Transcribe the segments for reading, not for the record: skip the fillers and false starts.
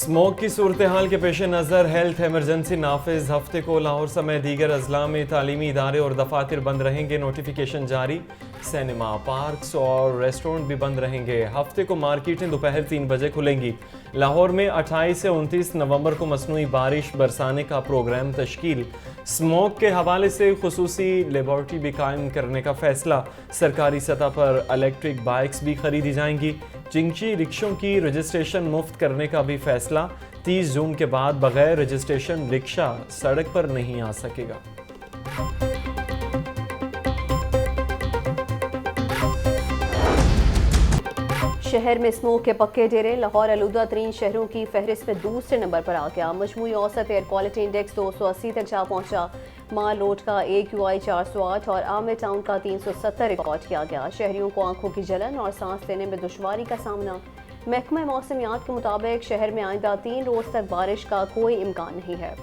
Smoke की सूरत हाल के पेश नज़र हेल्थ एमरजेंसी नाफिज। हफ्ते को लाहौर समेत दीगर अजला में तालीमी इदारे और दफातर बंद रहेंगे। नोटिफिकेशन जारी। सिनेमा, पार्क्स और रेस्टोरेंट भी बंद रहेंगे। हफ्ते को मार्केटें दोपहर 3 बजे खुलेंगी। लाहौर में 28 से 29 नवंबर को मसनूई बारिश बरसाने का प्रोग्राम तश्कील। स्मोक के हवाले से खुसूसी लेबॉर्ट्री भी कायम करने का फैसला। सरकारी सतह पर इलेक्ट्रिक बाइक्स भी खरीदी जाएंगी। चिंची रिक्शों की रजिस्ट्रेशन मुफ्त करने का भी फैसला। 30 जून के बाद बगैर रजिस्ट्रेशन रिक्शा सड़क पर नहीं आ सकेगा। शहर में स्मोक के पक्के डेरे। लाहौर आलूदा तरीन शहरों की फहरिस्त में दूसरे नंबर पर आ गया। मजमूई औसत एयर क्वालिटी इंडेक्स 280 तक जा पहुंचा। माल रोड का AQI 408 और आमिर टाउन का 370 रिकॉर्ड किया गया। शहरियों को आंखों की जलन और सांस लेने में दुश्वारी का सामना। महकमा मौसमियात के मुताबिक शहर में आइंदा 3 रोज तक बारिश का कोई इम्कान नहीं है।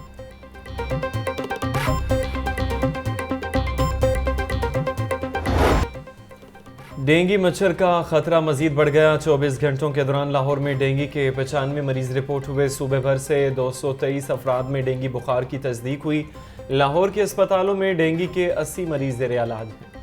डेंगू मच्छर का खतरा मजीद बढ़ गया। 24 घंटों के दौरान लाहौर में डेंगू के 95 मरीज रिपोर्ट हुए। सूबे भर से 223 अफराद में डेंगू बुखार की तस्दीक हुई। लाहौर के अस्पतालों में डेंगू के 80 मरीज ज़ेर इलाज हैं।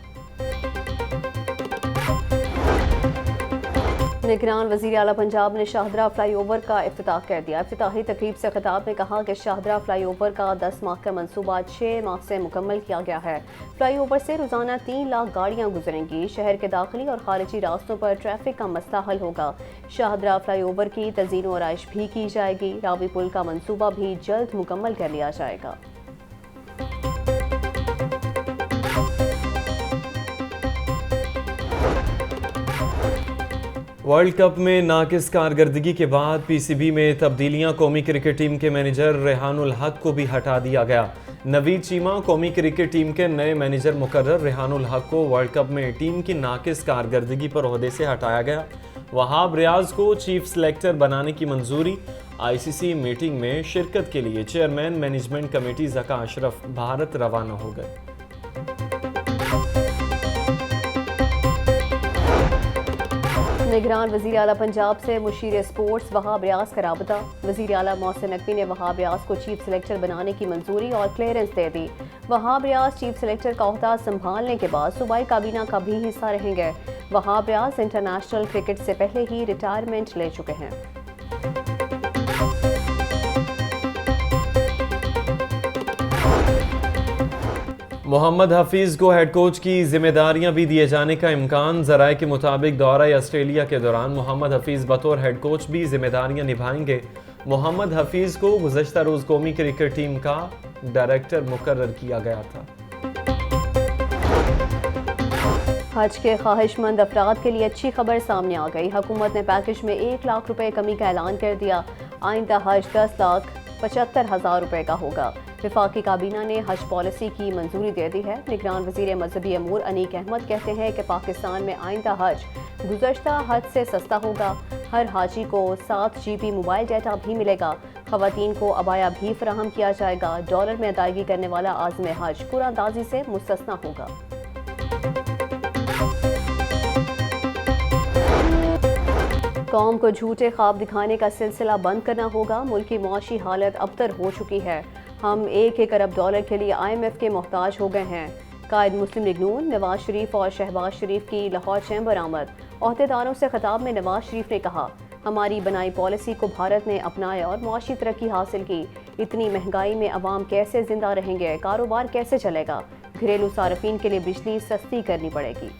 निगरान वज़ीर आला पंजाब ने शाहदरा फ्लाईओवर का इफ्तिताह कर दिया। इफ्तिताही तकरीब से खिताब में कहा कि शाहदरा फ्लाईओवर का 10 माह का मनसूबा 6 माह से मुकम्मल किया गया है। फ्लाईओवर से रोजाना 3 लाख गाड़ियां गुजरेंगी। शहर के दाखिली और खारिजी रास्तों पर ट्रैफिक का मसला हल होगा। शाहदरा फ्लाईओवर की तज़ीन और आइश भी की जाएगी। रावी पुल का मनसूबा भी जल्द मुकम्मल कर लिया जाएगा। वर्ल्ड कप में नाकिस कारकर्दगी के बाद PCB में तब्दीलियां। कौमी क्रिकेट टीम के मैनेजर रेहानुल हक को भी हटा दिया गया। नवीद चीमा कौमी क्रिकेट टीम के नए मैनेजर मुकर्रर। रेहानुल हक को वर्ल्ड कप में टीम की नाकिस कारकर्दगी पर ओहदे से हटाया गया। वहाब रियाज को चीफ सेलेक्टर बनाने की मंजूरी। ICC मीटिंग में शिरकत के लिए chairman management committee Zaka Ashraf Bharat रवाना हो गए। निगरान वज़ीर आला पंजाब से मुशीर स्पोर्ट्स वहाब रियाज का राबता। वज़ीर आला मोहसिन नकवी ने वहाब रियाज को चीफ सेलेक्टर बनाने की मंजूरी और क्लियरेंस दे दी। वहाब रियाज चीफ सेलेक्टर का ओहदा संभालने के बाद सूबाई काबीना का भी हिस्सा रहेंगे। वहाब रियाज इंटरनेशनल क्रिकेट से पहले ही रिटायरमेंट ले चुके हैं। मोहम्मद हफीज़ को हेड कोच की जिम्मेदारियां भी दिए जाने का इम्कान। ज़राए के मुताबिक दौरा ऑस्ट्रेलिया के दौरान मोहम्मद हफीज़ बतौर हेड कोच भी जिम्मेदारियां निभाएंगे। मोहम्मद हफीज़ को गुज़श्ता रोज़ कौमी क्रिकेट टीम का डायरेक्टर मुकर्रर किया गया था। हज के ख्वाहिशमंद अफराद के लिए अच्छी खबर सामने आ गई। हुकूमत ने पैकेज में 1 लाख रुपए कमी का ऐलान कर दिया। आइंदा हज 10,75,000 रुपए का होगा। विफाकी काबीना ने हज पॉलिसी की मंजूरी दे दी है। निगरान वज़ीर मजहबी अमूर अनीक अहमद कहते हैं कि पाकिस्तान में आइंदा हज गुज़श्ता हज से सस्ता होगा। हर हाजी को 7 GB मोबाइल डाटा भी मिलेगा। ख़वातीन को अबाया भी फराहम किया जाएगा। डॉलर में अदायगी करने वाला आज़म हज कुरानदाजी से मुस्तस्ना होगा। कौम को झूठे ख्वाब दिखाने का सिलसिला बंद करना होगा। मुल्क की मुआशी हालत अबतर हो चुकी है। हम 1 अरब डॉलर के लिए IMF के मोहताज हो गए हैं। कायद मुस्लिम लीग नून नवाज शरीफ और शहबाज शरीफ की लाहौर चैम्बर आमद। ओहदेदारों से खिताब में नवाज शरीफ ने कहा, हमारी बनाई पॉलिसी को भारत ने अपनाया और मुआशी तरक्की हासिल की। इतनी महंगाई में अवाम कैसे जिंदा रहेंगे, कारोबार कैसे चलेगा। घरेलू सार्फिन के लिए बिजली सस्ती करनी पड़ेगी।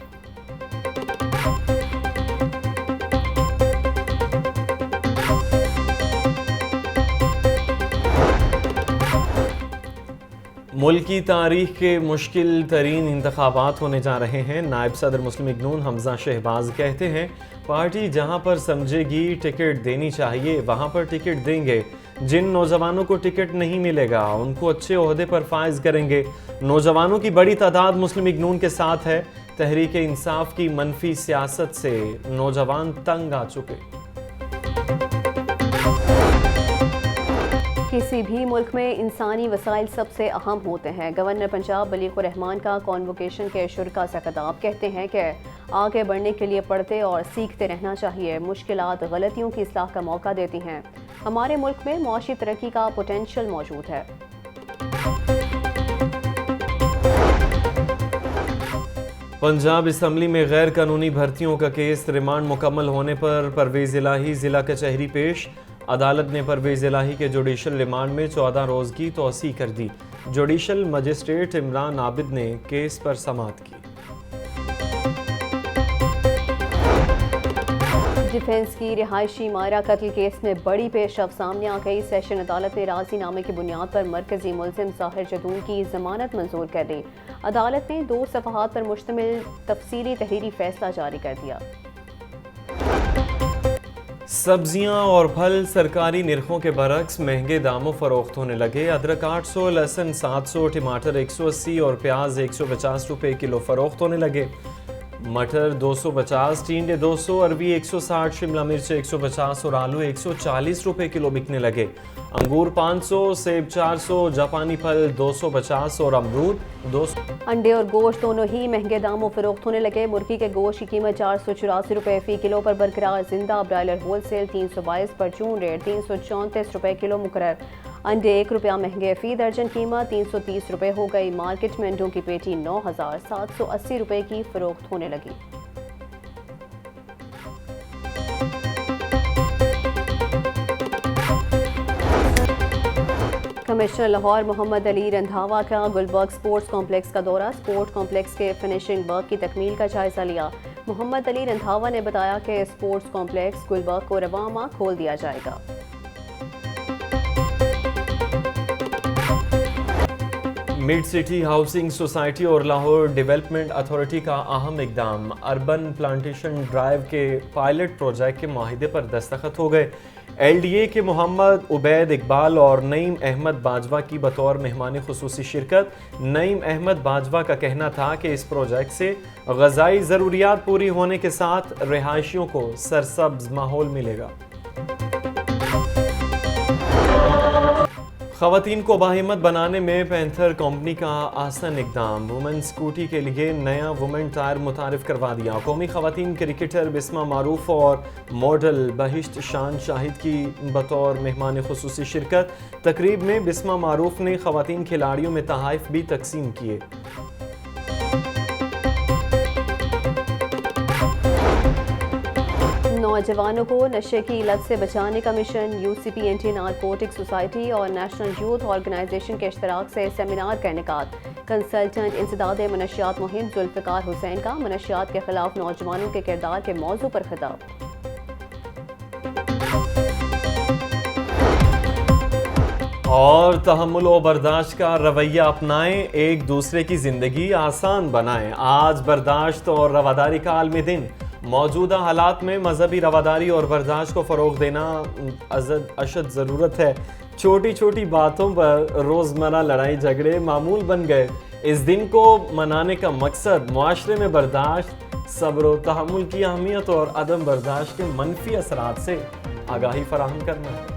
मुल्क की तारीख के मुश्किल तरीन इंतखाबात होने जा रहे हैं। नायब सदर मुस्लिम लीग नून हमजा शहबाज कहते हैं, पार्टी जहां पर समझेगी टिकट देनी चाहिए वहां पर टिकट देंगे। जिन नौजवानों को टिकट नहीं मिलेगा उनको अच्छे ओहदे पर फाइज करेंगे। नौजवानों की बड़ी तादाद मुस्लिम लीग नून के साथ है। तहरीक इंसाफ की मनफी सियासत से नौजवान तंग आ चुके। किसी किसी भी मुल्क में इंसानी वसाइल सबसे अहम होते हैं। गवर्नर पंजाब बलीगुर रहमान का कॉन्वोकेशन के शुरा से खिताब कहते हैं कि आगे बढ़ने के लिए पढ़ते और सीखते रहना चाहिए। मुश्किलात गलतियों की इस्लाह का मौका देती हैं। हमारे मुल्क में मुआशी तरक्की का पोटेंशियल मौजूद है। पंजाब असम्बली में गैर कानूनी भर्तियों का केस रिमांड मुकम्मल होने पर परवेज़ इलाही जिला कचहरी पेश। अदालत ने परवेज़ इलाही के जुडिशल रिमांड में 14 रोज़ की तोसी कर दी। जुडिशल मजिस्ट्रेट इमरान आबिद ने केस पर समाअत की। डिफेंस की रिहायशी मायरा कत्ल केस में बड़ी पेशरफ सामने आ गई। सेशन अदालत ने राजीनामे की बुनियाद पर मरकजी मुलजिम साहिर जदून की जमानत मंजूर कर ली। अदालत ने 2 सफ़हात पर मुश्तमिल तफसीली तहरीरी फैसला जारी कर दिया। सब्जियां और फल सरकारी निरखों के बरक्स महंगे दामों फरोख्त होने लगे। अदरक 800, लहसुन 700, टमाटर 180 और प्याज 150 रुपए किलो फरोख्त होने लगे। मटर 250, टिंडे 200, अरबी 160, शिमला मिर्च 150 और आलू 140 रुपए किलो बिकने लगे। अंगूर 500, सेब 400, जापानी फल 250 और अमरूद 200। अंडे और गोश्त दोनों ही महंगे दामों फरोख्त होने लगे। मुर्गी के गोश्त की कीमत 484 रुपए फी किलो पर बरकरार। जिंदा ब्रायलर होलसेल 322 पर जून रेट 334 रुपए किलो मुकर्रर। अंडे 1 रुपया महंगे फी दर्जन, कीमत 330 रुपए हो गई। मार्केट में अंडों की पेटी 9,780 रुपए की फरोख्त होने लगी। कमिश्नर लाहौर मोहम्मद अली रंधावा का गुलबर्ग स्पोर्ट्स कॉम्प्लेक्स का दौरा। स्पोर्ट्स कॉम्प्लेक्स के फिनिशिंग वर्क की तकमील का जायजा लिया। मोहम्मद अली रंधावा ने बताया कि स्पोर्ट्स कॉम्प्लेक्स गुलबर्ग को रवां माह खोल दिया जाएगा। मिड सिटी हाउसिंग सोसाइटी और लाहौर डेवलपमेंट अथॉरिटी का अहम इकदाम। अर्बन प्लांटेशन ड्राइव के पायलट प्रोजेक्ट के माहिदे पर दस्तखत हो गए। LDA के मोहम्मद उबैद इकबाल और नईम अहमद बाजवा की बतौर मेहमान खुसूसी शिरकत। नईम अहमद बाजवा का कहना था कि इस प्रोजेक्ट से ग़ज़ाई ज़रूरियात पूरी होने के साथ रिहायशियों को सरसब्ज माहौल मिलेगा। ख़वातीन को बाहिम्मत बनाने में पैंथर कंपनी का आसन इकदाम। वुमेन स्कूटी के लिए नया वुमेन टायर मुतारिफ करवा दिया। कौमी ख़वातीन क्रिकेटर बिस्मा मारूफ और मॉडल बहिश्त शान शाहिद की बतौर मेहमान खुसूसी शिरकत। तकरीब में बिस्मा मारूफ ने ख़वातीन खिलाड़ियों में तहाइफ भी तकसीम किए। नौजवानों को नशे की लत से बचाने का mission. UCP anti narcotic society और नेशनल यूथ ऑर्गेनाइजेशन के इश्तराक से सेमिनार का इनेकाद। कंसल्टेंट इंसदाद मनशियात मुहिम जुल्फ़िकार हुसैन का मनशियात के खिलाफ नौजवानों के किरदार के मौजू पर खिताब। और तहम्मुल व बर्दाश्त का रवैया अपनाएं, एक दूसरे की ज़िंदगी आसान बनाएं। आज बर्दाश्त और रवादारी का आलमी दिन। मौजूदा हालात में मजहबी रवादारी और बर्दाश्त को फ़रोग़ देना अशद ज़रूरत है। छोटी छोटी बातों पर रोज़मर्रा लड़ाई झगड़े मामूल बन गए। इस दिन को मनाने का मकसद मुआशरे में बर्दाश्त, सब्र व तहम्मुल की अहमियत और अदम बर्दाश्त के मनफी असरात से आगाही फराहम करना है।